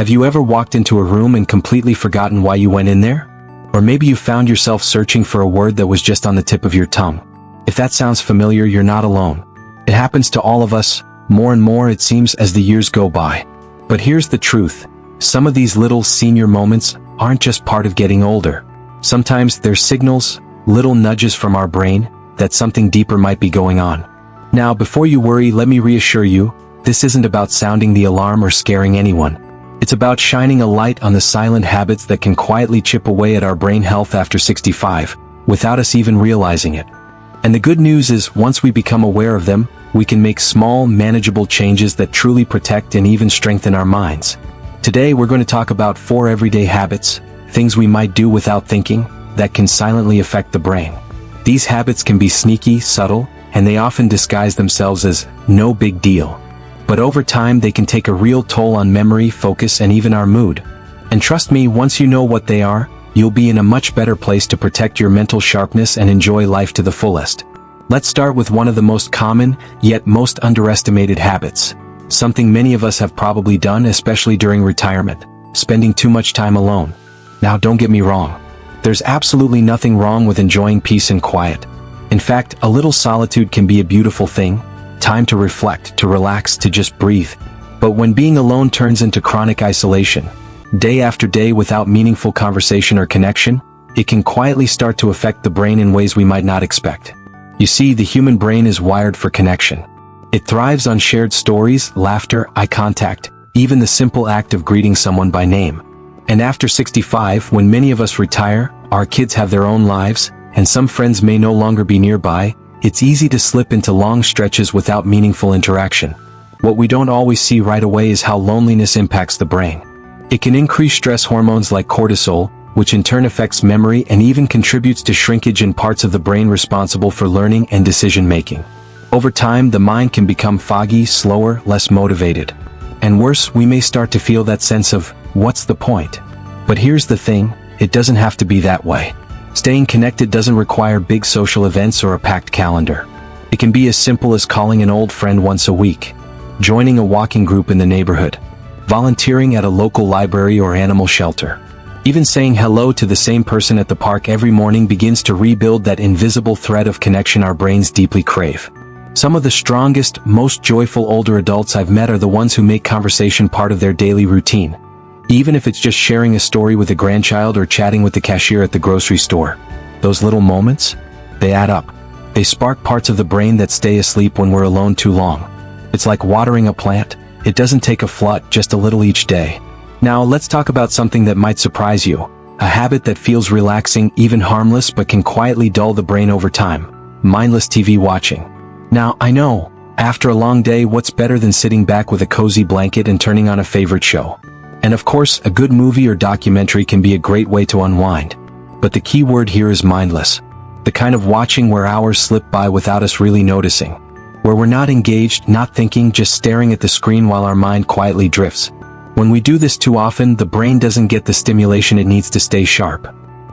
Have you ever walked into a room and completely forgotten why you went in there? Or maybe you found yourself searching for a word that was just on the tip of your tongue. If that sounds familiar, you're not alone. It happens to all of us, more and more it seems as the years go by. But here's the truth. Some of these little senior moments aren't just part of getting older. Sometimes they're signals, little nudges from our brain, that something deeper might be going on. Now, before you worry, let me reassure you, this isn't about sounding the alarm or scaring anyone. It's about shining a light on the silent habits that can quietly chip away at our brain health after 65, without us even realizing it. And the good news is, once we become aware of them, we can make small, manageable changes that truly protect and even strengthen our minds. Today we're going to talk about 4 everyday habits, things we might do without thinking, that can silently affect the brain. These habits can be sneaky, subtle, and they often disguise themselves as no big deal. But over time they can take a real toll on memory, focus, and even our mood. And trust me, once you know what they are, you'll be in a much better place to protect your mental sharpness and enjoy life to the fullest. Let's start with one of the most common, yet most underestimated habits. Something many of us have probably done, especially during retirement: spending too much time alone. Now, don't get me wrong. There's absolutely nothing wrong with enjoying peace and quiet. In fact, a little solitude can be a beautiful thing, time to reflect, to relax, to just breathe. But when being alone turns into chronic isolation, day after day without meaningful conversation or connection, it can quietly start to affect the brain in ways we might not expect. You see, the human brain is wired for connection. It thrives on shared stories, laughter, eye contact, even the simple act of greeting someone by name. And after 65, when many of us retire, our kids have their own lives, and some friends may no longer be nearby, it's easy to slip into long stretches without meaningful interaction. What we don't always see right away is how loneliness impacts the brain. It can increase stress hormones like cortisol, which in turn affects memory and even contributes to shrinkage in parts of the brain responsible for learning and decision-making. Over time, the mind can become foggy, slower, less motivated. And worse, we may start to feel that sense of, what's the point? But here's the thing, it doesn't have to be that way. Staying connected doesn't require big social events or a packed calendar. It can be as simple as calling an old friend once a week, joining a walking group in the neighborhood, volunteering at a local library or animal shelter. Even saying hello to the same person at the park every morning begins to rebuild that invisible thread of connection our brains deeply crave. Some of the strongest, most joyful older adults I've met are the ones who make conversation part of their daily routine. Even if it's just sharing a story with a grandchild or chatting with the cashier at the grocery store. Those little moments, they add up. They spark parts of the brain that stay asleep when we're alone too long. It's like watering a plant. It doesn't take a flood, just a little each day. Now let's talk about something that might surprise you. A habit that feels relaxing, even harmless, but can quietly dull the brain over time. Mindless TV watching. Now, I know, after a long day, what's better than sitting back with a cozy blanket and turning on a favorite show? And of course, a good movie or documentary can be a great way to unwind. But the key word here is mindless. The kind of watching where hours slip by without us really noticing. Where we're not engaged, not thinking, just staring at the screen while our mind quietly drifts. When we do this too often, the brain doesn't get the stimulation it needs to stay sharp.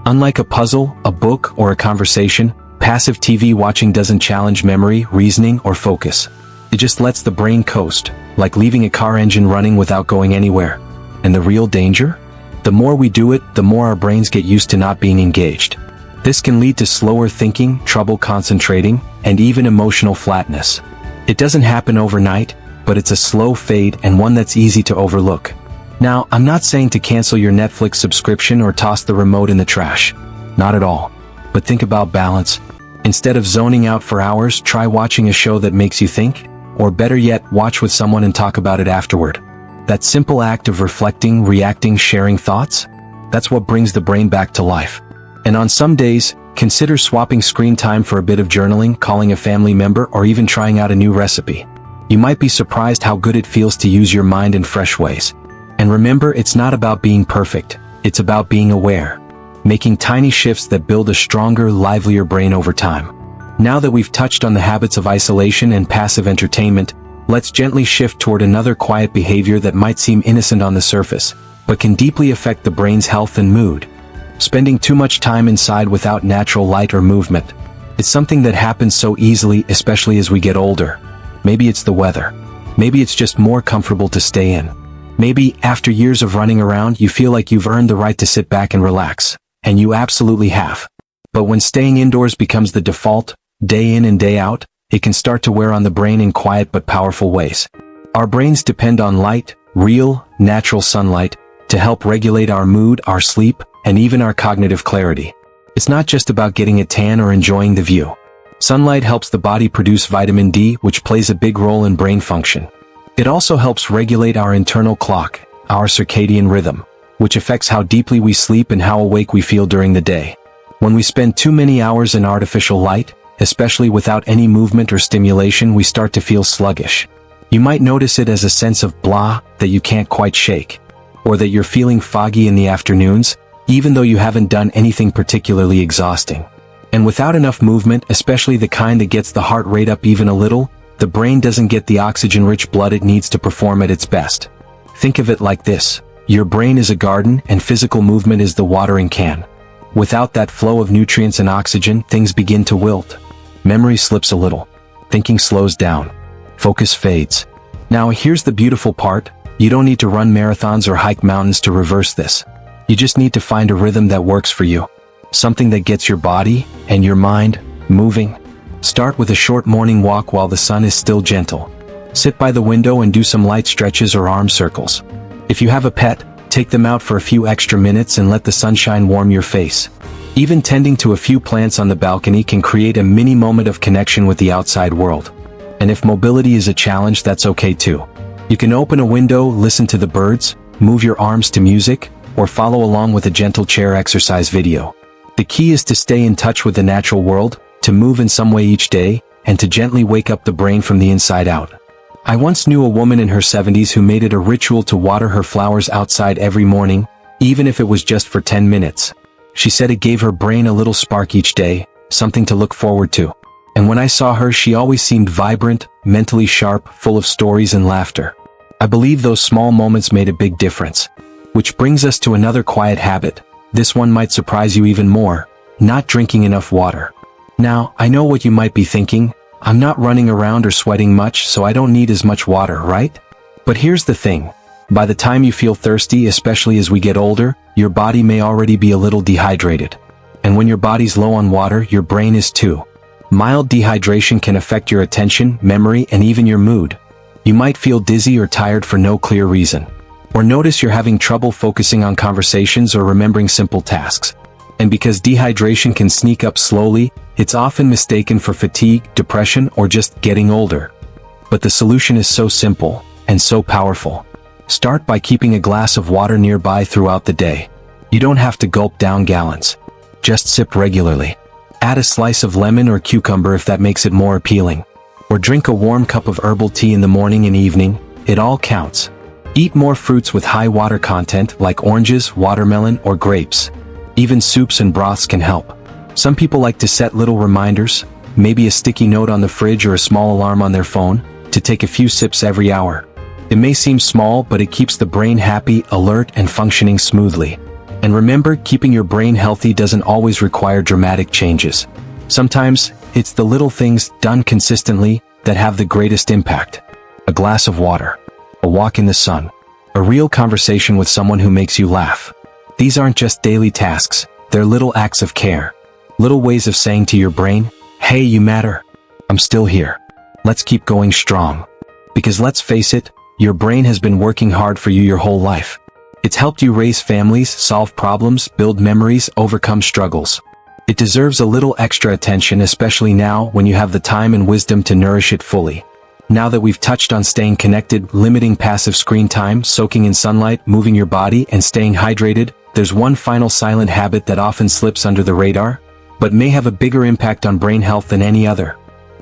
Unlike a puzzle, a book, or a conversation, passive TV watching doesn't challenge memory, reasoning, or focus. It just lets the brain coast, like leaving a car engine running without going anywhere. And the real danger? The more we do it, the more our brains get used to not being engaged. This can lead to slower thinking, trouble concentrating, and even emotional flatness. It doesn't happen overnight, but it's a slow fade and one that's easy to overlook. Now, I'm not saying to cancel your Netflix subscription or toss the remote in the trash. Not at all. But think about balance. Instead of zoning out for hours, try watching a show that makes you think, or better yet, watch with someone and talk about it afterward. That simple act of reflecting, reacting, sharing thoughts, that's what brings the brain back to life. And on some days, consider swapping screen time for a bit of journaling, calling a family member, or even trying out a new recipe. You might be surprised how good it feels to use your mind in fresh ways. And remember, it's not about being perfect, it's about being aware. Making tiny shifts that build a stronger, livelier brain over time. Now that we've touched on the habits of isolation and passive entertainment, let's gently shift toward another quiet behavior that might seem innocent on the surface, but can deeply affect the brain's health and mood. Spending too much time inside without natural light or movement. It's something that happens so easily, especially as we get older. Maybe it's the weather. Maybe it's just more comfortable to stay in. Maybe, after years of running around, you feel like you've earned the right to sit back and relax. And you absolutely have. But when staying indoors becomes the default, day in and day out, it can start to wear on the brain in quiet but powerful ways. Our brains depend on light, real, natural sunlight, to help regulate our mood, our sleep, and even our cognitive clarity. It's not just about getting a tan or enjoying the view. Sunlight helps the body produce vitamin D, which plays a big role in brain function. It also helps regulate our internal clock, our circadian rhythm, which affects how deeply we sleep and how awake we feel during the day. When we spend too many hours in artificial light, especially without any movement or stimulation, we start to feel sluggish. You might notice it as a sense of blah that you can't quite shake, or that you're feeling foggy in the afternoons, even though you haven't done anything particularly exhausting. And without enough movement, especially the kind that gets the heart rate up even a little, the brain doesn't get the oxygen-rich blood it needs to perform at its best. Think of it like this. Your brain is a garden, and physical movement is the watering can. Without that flow of nutrients and oxygen, things begin to wilt. Memory slips a little. Thinking slows down. Focus fades. Now, here's the beautiful part. You don't need to run marathons or hike mountains to reverse this. You just need to find a rhythm that works for you. Something that gets your body and your mind moving. Start with a short morning walk while the sun is still gentle. Sit by the window and do some light stretches or arm circles. If you have a pet, take them out for a few extra minutes and let the sunshine warm your face. Even tending to a few plants on the balcony can create a mini moment of connection with the outside world. And if mobility is a challenge, that's okay too. You can open a window, listen to the birds, move your arms to music, or follow along with a gentle chair exercise video. The key is to stay in touch with the natural world, to move in some way each day, and to gently wake up the brain from the inside out. I once knew a woman in her 70s who made it a ritual to water her flowers outside every morning, even if it was just for 10 minutes. She said it gave her brain a little spark each day, something to look forward to. And when I saw her, she always seemed vibrant, mentally sharp, full of stories and laughter. I believe those small moments made a big difference. Which brings us to another quiet habit. This one might surprise you even more: not drinking enough water. Now, I know what you might be thinking. I'm not running around or sweating much, so I don't need as much water, right? But here's the thing. By the time you feel thirsty, especially as we get older, your body may already be a little dehydrated. And when your body's low on water, your brain is too. Mild dehydration can affect your attention, memory, and even your mood. You might feel dizzy or tired for no clear reason. Or notice you're having trouble focusing on conversations or remembering simple tasks. And because dehydration can sneak up slowly, it's often mistaken for fatigue, depression, or just getting older. But the solution is so simple and so powerful. Start by keeping a glass of water nearby throughout the day. You don't have to gulp down gallons. Just sip regularly. Add a slice of lemon or cucumber if that makes it more appealing. Or drink a warm cup of herbal tea in the morning and evening. It all counts. Eat more fruits with high water content like oranges, watermelon, or grapes. Even soups and broths can help. Some people like to set little reminders, maybe a sticky note on the fridge or a small alarm on their phone, to take a few sips every hour. It may seem small, but it keeps the brain happy, alert, and functioning smoothly. And remember, keeping your brain healthy doesn't always require dramatic changes. Sometimes, it's the little things done consistently that have the greatest impact. A glass of water. A walk in the sun. A real conversation with someone who makes you laugh. These aren't just daily tasks, they're little acts of care. Little ways of saying to your brain, hey, you matter. I'm still here. Let's keep going strong. Because let's face it, your brain has been working hard for you your whole life. It's helped you raise families, solve problems, build memories, overcome struggles. It deserves a little extra attention, especially now when you have the time and wisdom to nourish it fully. Now that we've touched on staying connected, limiting passive screen time, soaking in sunlight, moving your body, and staying hydrated, there's one final silent habit that often slips under the radar, but may have a bigger impact on brain health than any other.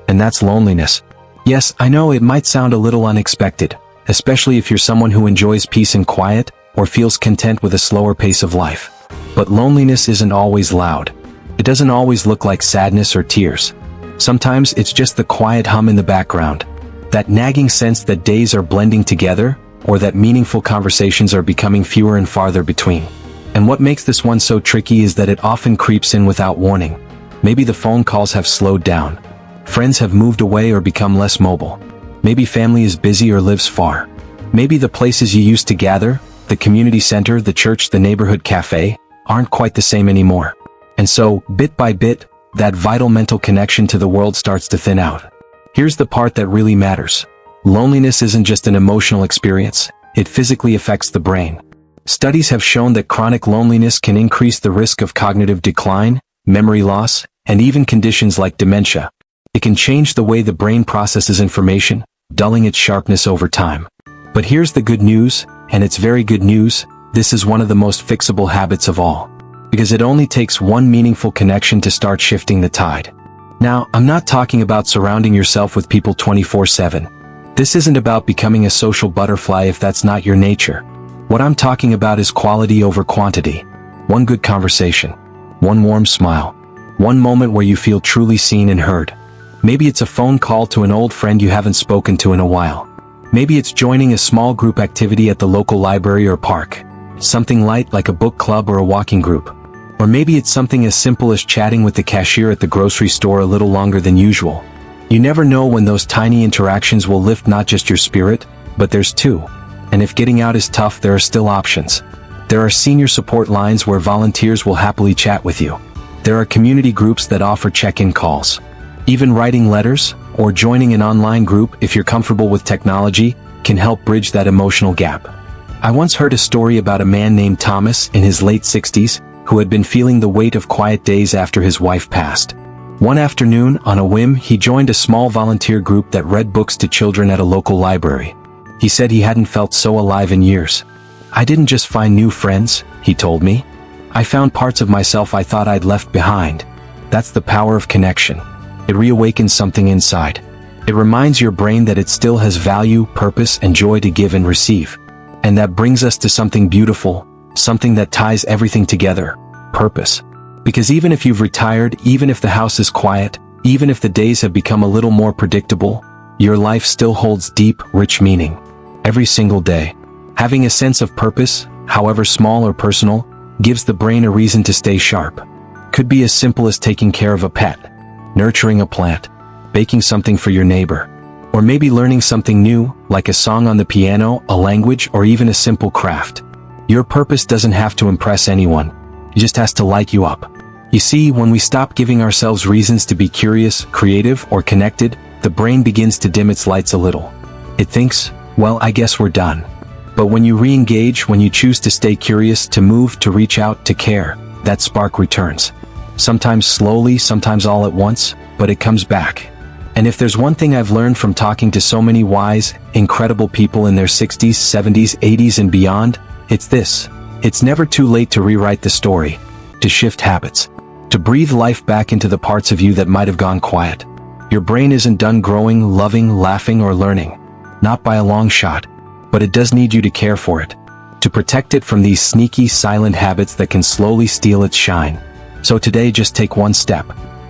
And that's loneliness. Yes, I know it might sound a little unexpected, especially if you're someone who enjoys peace and quiet, or feels content with a slower pace of life. But loneliness isn't always loud. It doesn't always look like sadness or tears. Sometimes it's just the quiet hum in the background. That nagging sense that days are blending together, or that meaningful conversations are becoming fewer and farther between. And what makes this one so tricky is that it often creeps in without warning. Maybe the phone calls have slowed down. Friends have moved away or become less mobile. Maybe family is busy or lives far. Maybe the places you used to gather, the community center, the church, the neighborhood cafe, aren't quite the same anymore. And so, bit by bit, that vital mental connection to the world starts to thin out. Here's the part that really matters. Loneliness isn't just an emotional experience, it physically affects the brain. Studies have shown that chronic loneliness can increase the risk of cognitive decline, memory loss, and even conditions like dementia. It can change the way the brain processes information, dulling its sharpness over time. But here's the good news, and it's very good news, this is one of the most fixable habits of all. Because it only takes one meaningful connection to start shifting the tide. Now, I'm not talking about surrounding yourself with people 24/7. This isn't about becoming a social butterfly if that's not your nature. What I'm talking about is quality over quantity. One good conversation. One warm smile. One moment where you feel truly seen and heard. Maybe it's a phone call to an old friend you haven't spoken to in a while. Maybe it's joining a small group activity at the local library or park. Something light like a book club or a walking group. Or maybe it's something as simple as chatting with the cashier at the grocery store a little longer than usual. You never know when those tiny interactions will lift not just your spirit, but theirs too. And if getting out is tough, there are still options. There are senior support lines where volunteers will happily chat with you. There are community groups that offer check-in calls. Even writing letters, or joining an online group if you're comfortable with technology, can help bridge that emotional gap. I once heard a story about a man named Thomas in his late 60s, who had been feeling the weight of quiet days after his wife passed. One afternoon, on a whim, he joined a small volunteer group that read books to children at a local library. He said he hadn't felt so alive in years. "I didn't just find new friends," he told me. "I found parts of myself I thought I'd left behind." That's the power of connection. It reawakens something inside. It reminds your brain that it still has value, purpose, and joy to give and receive. And that brings us to something beautiful, something that ties everything together: purpose. Because even if you've retired, even if the house is quiet, even if the days have become a little more predictable, your life still holds deep, rich meaning. Every single day. Having a sense of purpose, however small or personal, gives the brain a reason to stay sharp. Could be as simple as taking care of a pet, nurturing a plant, baking something for your neighbor, or maybe learning something new, like a song on the piano, a language, or even a simple craft. Your purpose doesn't have to impress anyone. It just has to light you up. You see, when we stop giving ourselves reasons to be curious, creative, or connected, the brain begins to dim its lights a little. It thinks, well, I guess we're done. But when you re-engage, when you choose to stay curious, to move, to reach out, to care, that spark returns. Sometimes slowly, sometimes all at once, but it comes back. And if there's one thing I've learned from talking to so many wise, incredible people in their 60s, 70s, 80s, and beyond, it's this. It's never too late to rewrite the story, to shift habits, to breathe life back into the parts of you that might have gone quiet. Your brain isn't done growing, loving, laughing, or learning. Not by a long shot. But it does need you to care for it, to protect it from these sneaky, silent habits that can slowly steal its shine. So today, just take one step.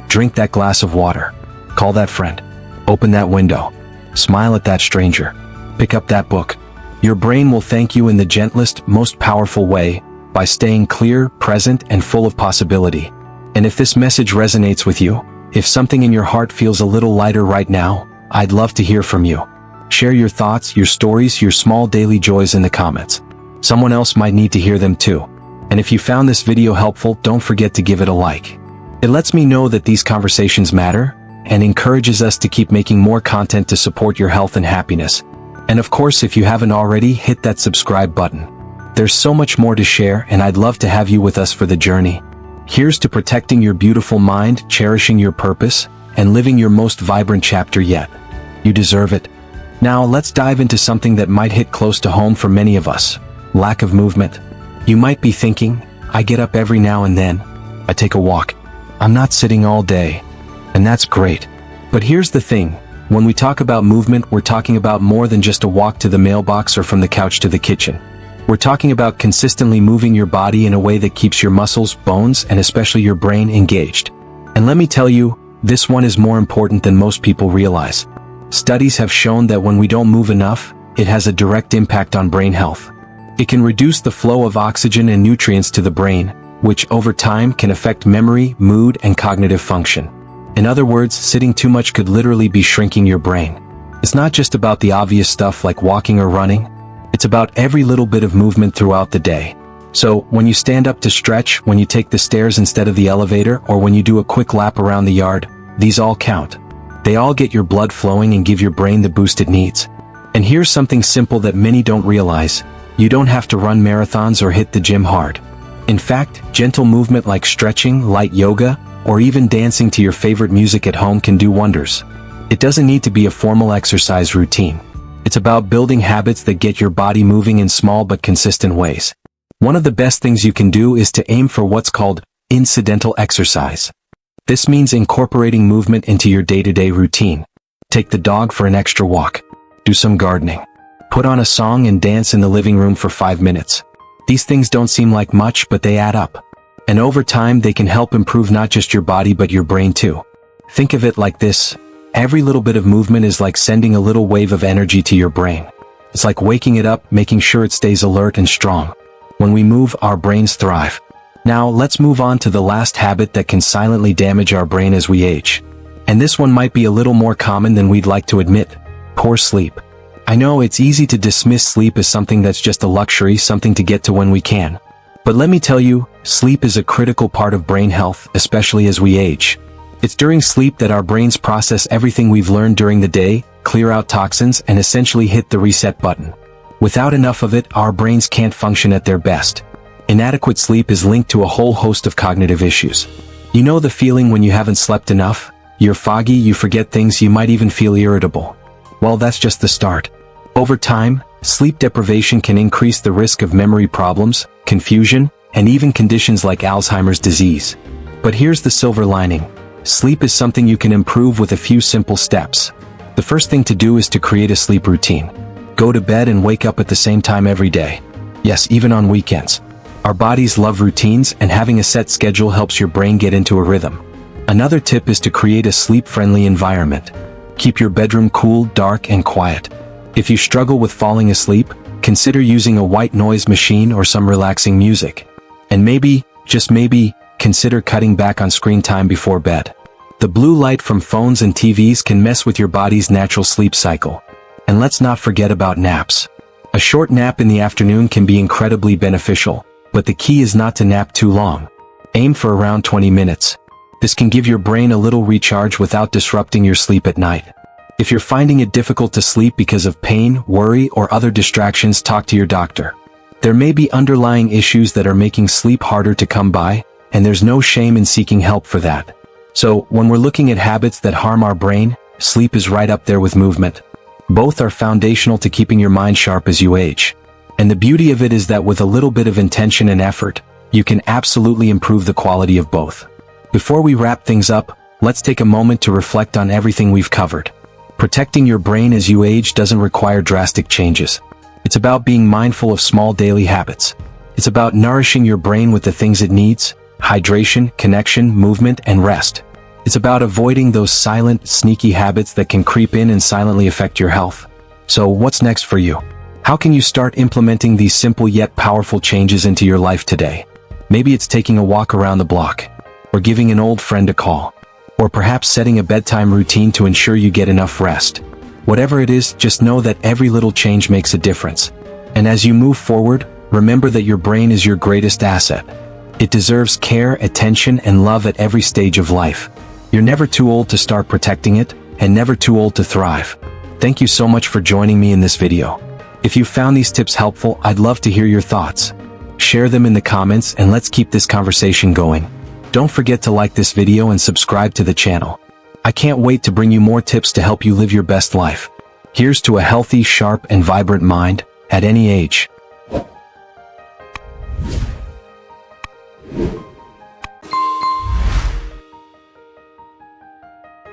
Drink that glass of water. Call that friend. Open that window. Smile at that stranger. Pick up that book. Your brain will thank you in the gentlest, most powerful way, by staying clear, present, and full of possibility. And if this message resonates with you, if something in your heart feels a little lighter right now, I'd love to hear from you. Share your thoughts, your stories, your small daily joys in the comments. Someone else might need to hear them too. And if you found this video helpful, don't forget to give it a like. It lets me know that these conversations matter, and encourages us to keep making more content to support your health and happiness. And of course, if you haven't already, hit that subscribe button. There's so much more to share, and I'd love to have you with us for the journey. Here's to protecting your beautiful mind, cherishing your purpose, and living your most vibrant chapter yet. You deserve it. Now let's dive into something that might hit close to home for many of us: lack of movement. You might be thinking, I get up every now and then. I take a walk. I'm not sitting all day. And that's great. But here's the thing. When we talk about movement, we're talking about more than just a walk to the mailbox or from the couch to the kitchen. We're talking about consistently moving your body in a way that keeps your muscles, bones, and especially your brain engaged. And let me tell you, this one is more important than most people realize. Studies have shown that when we don't move enough, it has a direct impact on brain health. It can reduce the flow of oxygen and nutrients to the brain, which over time can affect memory, mood, and cognitive function. In other words, sitting too much could literally be shrinking your brain. It's not just about the obvious stuff like walking or running. It's about every little bit of movement throughout the day. So, when you stand up to stretch, when you take the stairs instead of the elevator, or when you do a quick lap around the yard, these all count. They all get your blood flowing and give your brain the boost it needs. And here's something simple that many don't realize. You don't have to run marathons or hit the gym hard. In fact, gentle movement like stretching, light yoga, or even dancing to your favorite music at home can do wonders. It doesn't need to be a formal exercise routine. It's about building habits that get your body moving in small but consistent ways. One of the best things you can do is to aim for what's called incidental exercise. This means incorporating movement into your day-to-day routine. Take the dog for an extra walk. Do some gardening. Put on a song and dance in the living room for 5 minutes. These things don't seem like much, but they add up. And over time, they can help improve not just your body but your brain too. Think of it like this. Every little bit of movement is like sending a little wave of energy to your brain. It's like waking it up, making sure it stays alert and strong. When we move, our brains thrive. Now, let's move on to the last habit that can silently damage our brain as we age. And this one might be a little more common than we'd like to admit. Poor sleep. I know it's easy to dismiss sleep as something that's just a luxury, something to get to when we can. But let me tell you, sleep is a critical part of brain health, especially as we age. It's during sleep that our brains process everything we've learned during the day, clear out toxins, and essentially hit the reset button. Without enough of it, our brains can't function at their best. Inadequate sleep is linked to a whole host of cognitive issues. You know the feeling when you haven't slept enough? You're foggy, you forget things, you might even feel irritable. Well, that's just the start. Over time, sleep deprivation can increase the risk of memory problems, confusion, and even conditions like Alzheimer's disease. But here's the silver lining. Sleep is something you can improve with a few simple steps. The first thing to do is to create a sleep routine. Go to bed and wake up at the same time every day. Yes, even on weekends. Our bodies love routines, and having a set schedule helps your brain get into a rhythm. Another tip is to create a sleep-friendly environment. Keep your bedroom cool, dark, and quiet. If you struggle with falling asleep, consider using a white noise machine or some relaxing music. And maybe, just maybe, consider cutting back on screen time before bed. The blue light from phones and TVs can mess with your body's natural sleep cycle. And let's not forget about naps. A short nap in the afternoon can be incredibly beneficial, but the key is not to nap too long. Aim for around 20 minutes. This can give your brain a little recharge without disrupting your sleep at night. If you're finding it difficult to sleep because of pain, worry, or other distractions, talk to your doctor. There may be underlying issues that are making sleep harder to come by, and there's no shame in seeking help for that. So, when we're looking at habits that harm our brain, sleep is right up there with movement. Both are foundational to keeping your mind sharp as you age. And the beauty of it is that with a little bit of intention and effort, you can absolutely improve the quality of both. Before we wrap things up, let's take a moment to reflect on everything we've covered. Protecting your brain as you age doesn't require drastic changes. It's about being mindful of small daily habits. It's about nourishing your brain with the things it needs: hydration, connection, movement, and rest. It's about avoiding those silent, sneaky habits that can creep in and silently affect your health. So, what's next for you? How can you start implementing these simple yet powerful changes into your life today? Maybe it's taking a walk around the block, or giving an old friend a call, or perhaps setting a bedtime routine to ensure you get enough rest. Whatever it is, just know that every little change makes a difference. And as you move forward, remember that your brain is your greatest asset. It deserves care, attention, and love at every stage of life. You're never too old to start protecting it, and never too old to thrive. Thank you so much for joining me in this video. If you found these tips helpful, I'd love to hear your thoughts. Share them in the comments and let's keep this conversation going. Don't forget to like this video and subscribe to the channel. I can't wait to bring you more tips to help you live your best life. Here's to a healthy, sharp, and vibrant mind, at any age.